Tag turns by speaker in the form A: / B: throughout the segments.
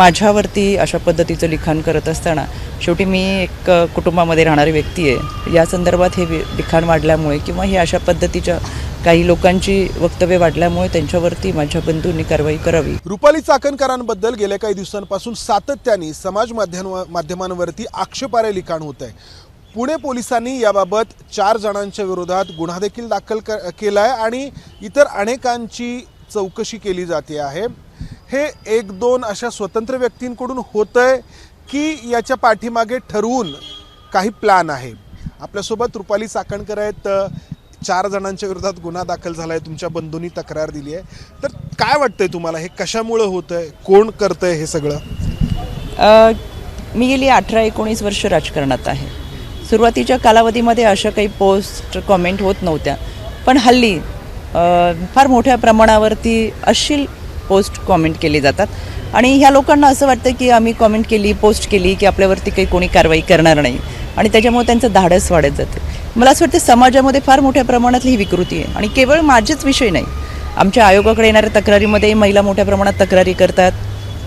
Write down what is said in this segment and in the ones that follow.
A: माझ्यावरती अशा पद्धतीचं लिखाण करत असताना शेवटी मी एक कुटुंबामध्ये राहणारी व्यक्ती आहे. या संदर्भात हे लिखाण वाढल्यामुळे किंवा ही अशा पद्धतीच्या काही लोकांची वक्तव्य वाढल्यामुळे त्यांच्यावरती माझ्या बंधूंनी कारवाई करावी.
B: रुपाली चाकणकरांबद्दल गेल्या काही दिवसांपासून सातत्याने समाज माध्यमांवरती आक्षेपार्ह लिखाण होत आहे. पुणे पोलिसांनी याबाबत 4 जणांच्या विरोधात गुन्हा देखील दाखल केला आहे आणि इतर अनेकांची चौकशी केली जाते आहे. हे 1-2 अशा स्वतंत्र व्यक्तींकडून होतंय की याच्या पाठीमागे ठरवून काही प्लॅन आहे. आपल्यासोबत रुपाली चाकणकर आहेत. 4 जणांच्या विरोधात गुन्हा दाखल झाला आहे, तुमच्या बंधूंनी तक्रार दिली आहे. तर काय वाटतंय तुम्हाला, हे कशामुळे होतंय, कोण करतंय हे सगळं?
A: मी गेली 18-19 वर्ष राजकारणात आहे. सुरुवातीच्या कालावधीमध्ये अशा काही पोस्ट कॉमेंट होत नव्हत्या, पण हल्ली फार मोठ्या प्रमाणावरती अश्लील पोस्ट कॉमेंट केली जातात आणि ह्या लोकांना असं वाटतं की आम्ही कॉमेंट केली, पोस्ट केली की आपल्यावरती काही कोणी कारवाई करणार नाही आणि त्याच्यामुळे त्यांचं धाडस वाढत जातं. मला असं वाटतं समाजामध्ये फार मोठ्या प्रमाणातली ही विकृती आहे आणि केवळ माझेच विषय नाही. आमच्या आयोगाकडे येणाऱ्या तक्रारीमध्ये महिला मोठ्या प्रमाणात तक्रारी करतात.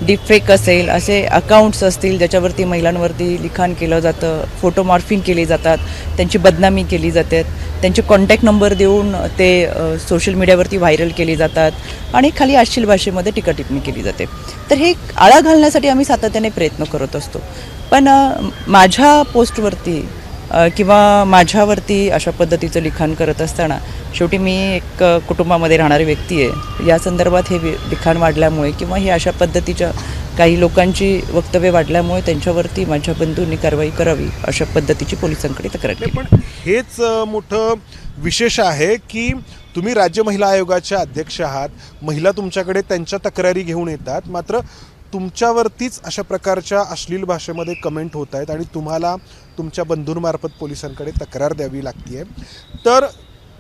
A: डीपफेक असेल, असे अकाउंट्स असतील ज्याच्यावरती महिलांवरती लिखाण केलं जातं, फोटो मॉर्फिंग केली जातात, त्यांची बदनामी केली जाते, त्यांचे कॉन्टॅक्ट नंबर देऊन ते सोशल मीडियावरती व्हायरल केली जातात आणि खाली अश्लील भाषेमध्ये टीका टिप्पणी केली जाते. तर हे आळा घालण्यासाठी आम्ही सातत्याने प्रयत्न करत असतो. पण माझ्या पोस्टवरती किंवा माझ्यावरती अशा पद्धतीचं लिखाण करत असताना शेवटी मी एक कुटुंबामध्ये राहणारी व्यक्ती आहे. या संदर्भात हे लिखाण वाढल्यामुळे किंवा ही अशा पद्धतीच्या काही लोकांची वक्तव्य वाढल्यामुळे त्यांच्यावरती माझ्या बंधूंनी कारवाई करावी अशा पद्धतीची पोलिसांकडे तक्रार केली.
B: पण हेच मोठं विशेष आहे की तुम्ही राज्य महिला आयोगाच्या अध्यक्ष आहात. महिला तुमच्याकडे त्यांच्या तक्रारी घेऊन येतात, मात्र तुमच्यावरतीच अशा प्रकारच्या अश्लील भाषेमध्ये कमेंट होत आहेत आणि तुम्हाला तुमच्या बंधूंमार्फत पोलिसांकडे तक्रार द्यावी लागते. तर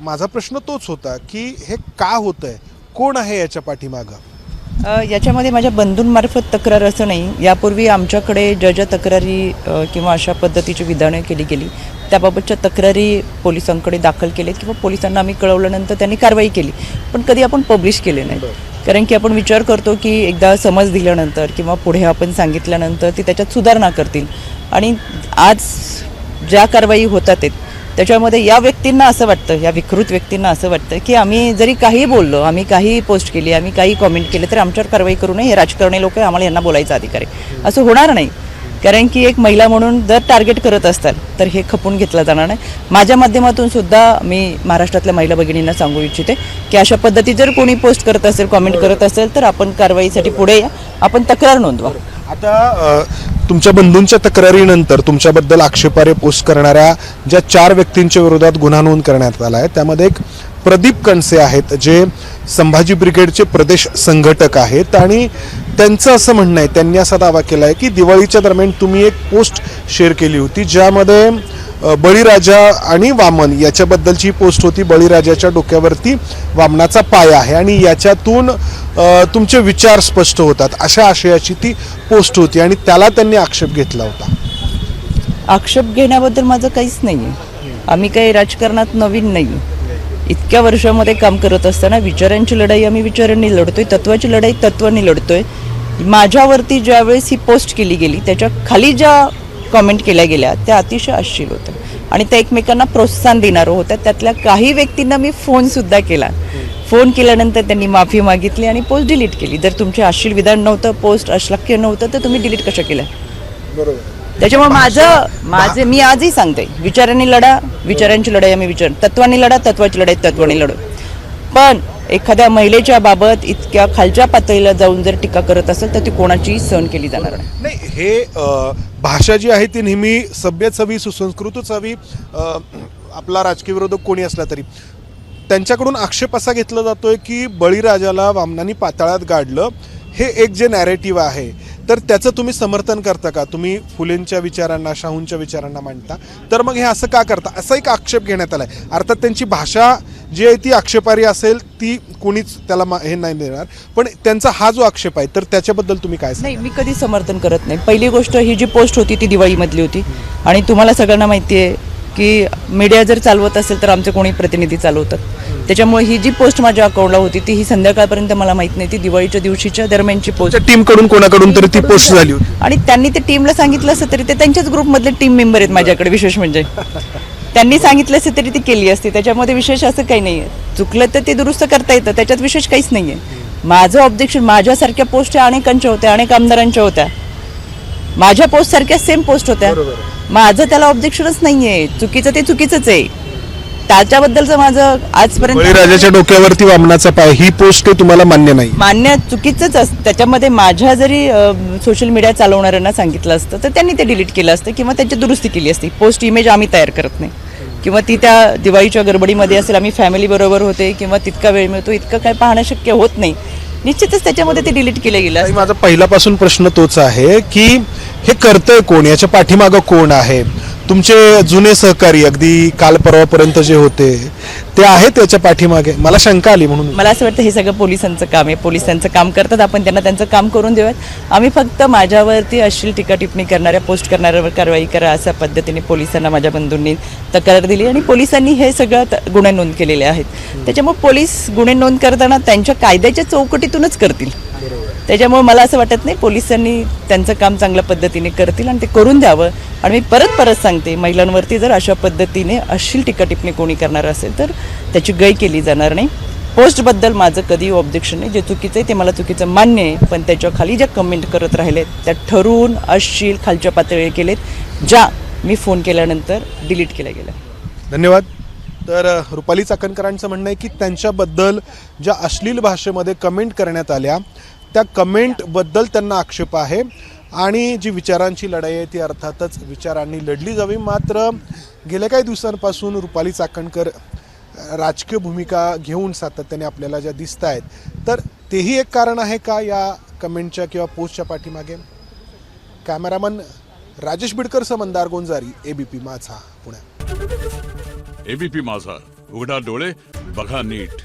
B: माझा प्रश्न तोच होता की हे का होतं आहे, कोण आहे याच्या पाठीमागं?
A: याच्यामध्ये माझ्या बंधूंमार्फत तक्रार असं नाही. यापूर्वी आमच्याकडे ज्या तक्रारी किंवा अशा पद्धतीची विधानं केली गेली त्याबाबतच्या तक्रारी पोलिसांकडे दाखल केलेत किंवा पोलिसांना आम्ही कळवल्यानंतर त्यांनी कारवाई केली, पण कधी आपण पब्लिश केले नाही. कारण की आपण विचार करतो की एकदा समज दिल्यानंतर किंवा पुढे आपण सांगितल्यानंतर ती त्याच्यात सुधारणा करतील आणि आज ज्या कारवाई होतात त्याच्यामध्ये या व्यक्तींना असं वाटतं, या विकृत व्यक्तींना असं वाटतं की आम्ही जरी काही बोललो, आम्ही काही पोस्ट केली, आम्ही काही कॉमेंट केले तर आमच्यावर कारवाई करू नये, हे राजकारणी लोक आहे, आम्हाला यांना बोलायचा अधिकार आहे. असं होणार नाही. कारण की एक महिला म्हणून जर टार्गेट करत असतात तर हे खपून घेतलं जाणार नाही. माझ्या माध्यमातून सुद्धा मी महाराष्ट्रातल्या महिला भगिनींना सांगू इच्छिते की अशा पद्धती जर कोणी पोस्ट करत असेल, कॉमेंट करत असेल तर आपण कारवाईसाठी पुढे या, आपण तक्रार नोंदवा.
B: आता तुमच्या बंधूंच्या तक्रारीनंतर तुमच्याबद्दल आक्षेपार्ह पोस्ट करणाऱ्या ज्या 4 व्यक्तींच्या विरोधात गुन्हा नोंद करण्यात आला आहे त्यामध्ये एक प्रदीप कणसे आहेत, जे संभाजी ब्रिगेडचे प्रदेश संघटक आहेत आणि त्यांचं असं म्हणणं आहे, त्यांनी असा दावा केला आहे की दिवाळीच्या दरम्यान तुम्ही एक पोस्ट शेअर केली होती ज्यामध्ये बळीराजा आणि वामन याच्याबद्दलची पोस्ट होती. बळीराजाच्या डोक्यावरती वामनाचा पाय आहे आणि याच्यातून तुमचे विचार स्पष्ट होतात अशा आशयाची ती पोस्ट होती आणि त्याला त्यांनी आक्षेप घेतला होता.
A: आक्षेप घेण्याबद्दल माझं काहीच नाही आहे. आम्ही काही राजकारणात नवीन नाही. इतक्या वर्षामध्ये काम करत असताना विचारांची लढाई आम्ही विचारांनी लढतोय, तत्वाची लढाई तत्वांनी लढतोय. माझ्यावरती ज्यावेळेस ही पोस्ट केली गेली त्याच्या खाली ज्या कॉमेंट केल्या गेल्या त्या अतिशय अश्लील होत्या आणि त्या एकमेकांना प्रोत्साहन देणारं होत्या. त्यातल्या काही व्यक्तींना मी फोनसुद्धा केला. फोन केल्यानंतर त्यांनी माफी मागितली आणि पोस्ट डिलीट केली. जर तुमचे अश्लील विधान नव्हतं, पोस्ट अश्लाघ्य नव्हतं तर तुम्ही डिलीट कशा केलं?
B: बरोबर.
A: त्याच्यामुळे मी आजही सांगते, विचारांनी लढा, विचारांची लढाई आम्ही तत्वांनी लढा, तत्वाची लढाई तत्वांनी लढू. पण एखाद्या महिलेच्या बाबत इतक्या खालच्या पातळीला जाऊन जर टीका करत असेल तर ती कोणाचीही सहन केली जाणार
B: नाही. हे भाषा जी आहे ती नेहमी सभ्यच हवी, सुसंस्कृतच हवी. आपला राजकीय विरोधक कोणी असला तरी त्यांच्याकडून आक्षेप असा घेतला जातोय की बळीराजाला वामनांनी पाताळात गाडलं, हे एक जे नॅरेटिव्ह आहे तर त्याचं तुम्ही समर्थन करता का? तुम्ही फुलेंच्या विचारांना, शाहूंच्या विचारांना मांडता, तर मग हे असं का करता, असा एक आक्षेप घेण्यात आला आहे. अर्थात त्यांची भाषा जी आहे ती आक्षेपार्ह असेल, ती कोणीच त्याला हे नाही देणार, पण त्यांचा हा जो आक्षेप आहे तर त्याच्याबद्दल तुम्ही काय सांगा?
A: नाही, मी कधी समर्थन करत नाही. पहिली गोष्ट, ही जी पोस्ट होती ती दिवाळीमधली होती आणि तुम्हाला सगळ्यांना माहिती आहे की मीडिया जर चालवत असेल तर आमचे कोणी प्रतिनिधी चालवतात. त्याच्यामुळे ही जी पोस्ट माझ्या अकाउंटला होती ती ही संध्याकाळपर्यंत मला माहित नाही, ती दिवाळीच्या दिवशीच्या दरम्यानची पोस्ट.
B: टीम कडून कोणाकडून तरी ती पोस्ट झाली होती.
A: आणि त्यांनी ते टीमला सांगितलं असतं तरी ते त्यांच्याच ग्रुपमधले टीम मेंबर आहेत माझ्याकडे. विशेष म्हणजे त्यांनी सांगितलं असतं तरी ती केली असती. त्याच्यामध्ये विशेष असं काही नाही आहे. चुकलं तर ते दुरुस्त करता येतं, त्याच्यात विशेष काहीच नाही आहे. माझं ऑब्जेक्शन, माझ्यासारख्या पोस्ट अनेकांच्या होत्या, अनेक आमदारांच्या होत्या, माझ्या पोस्ट सारख्या सेम पोस्ट होत्या. माझं त्याला ऑब्जेक्शनच नाही आहे. चुकीचं ते चुकीचंच आहे. त्याच्याबद्दलचं माझं आजपर्यंत
B: बळीराजाच्या डोक्यावरती वामनाचा पाय ही पोस्ट तुम्हाला मान्य नाही.
A: मान्य चुकीचंच असतं. त्याच्यामध्ये माझ्या जरी सोशल मीडिया चालवणाऱ्यांना सांगितलं असतं तर त्यांनी ते डिलीट केलं असतं किंवा त्याची दुरुस्ती केली असती. पोस्ट इमेज आम्ही तयार करत नाही किंवा ती त्या दिवाळीच्या गडबडीमध्ये असेल, आम्ही फॅमिली बरोबर होते किंवा तितका वेळ मिळतो इतकं काय पाहणं शक्य होत नाही. निश्चितच त्याच्यामध्ये ते डिलीट केलं गेलं
B: ताई, माझा पहिल्यापासून प्रश्न तोच आहे की हे करतंय कोण, याच्या पाठीमागं कोण आहे. तुमचे जुने सहकारी अगदी काल परवापर्यंत जे होते ते आहेत त्याच्या पाठीमागे. मला शंका आली म्हणून.
A: मला असं वाटतं हे सगळं पोलिसांचं काम आहे. पोलीस त्यांचं काम करतात, आपण त्यांना त्यांचं काम करून देऊयात. आम्ही फक्त माझ्यावरती अश्लील टीका टिप्पणी करणाऱ्या, पोस्ट करणाऱ्यावर कारवाई करा अशा पद्धतीने पोलिसांना माझ्या बंधूंनी तक्रार दिली आणि पोलिसांनी हे सगळं गुन्हे नोंद केलेले आहेत. त्याच्यामुळे पोलीस गुन्हे नोंद करताना त्यांच्या कायद्याच्या चौकटीतूनच करतील. त्याच्यामुळे मला असं वाटत नाही, पोलिसांनी त्यांचं काम चांगल्या पद्धतीने करतील आणि ते करून द्यावं. आणि मी परत सांगते, महिलांवरती जर अशा पद्धतीने अश्लील टीका टिप्पणी कोणी करणार असेल तर त्याची गय केली जाणार नाही. पोस्टबद्दल माझं कधी ऑब्जेक्शन नाही. जे चुकीचं आहे ते मला चुकीचं मान्य आहे, पण त्याच्या खाली ज्या कमेंट करत राहिलेत त्या ठरवून अश्लील खालच्या पातळीवर केलेत, ज्या मी फोन केल्यानंतर डिलीट केल्या गेल्या.
B: धन्यवाद. तर रुपाली चाकणकरांचं म्हणणं आहे की त्यांच्याबद्दल ज्या अश्लील भाषेमध्ये कमेंट करण्यात आल्या त्या कमेंटबद्दल त्यांना आक्षेप आहे आणि जी विचारांची लढाई आहे ती अर्थातच विचारांनी लढली जावी. मात्र गेल्या काही दिवसांपासून रुपाली चाकणकर राजकीय भूमिका घेऊन सातत्याने आपल्याला ज्या दिसत आहेत, तर तेही एक कारण आहे का या कमेंटच्या किंवा पोस्टच्या पाठीमागे. कॅमेरामन राजेश बिडकर, मंदार गोंजारी, एबीपी माझा, पुणे.
C: एबीपी माझा, उघडा डोळे बघा नीट.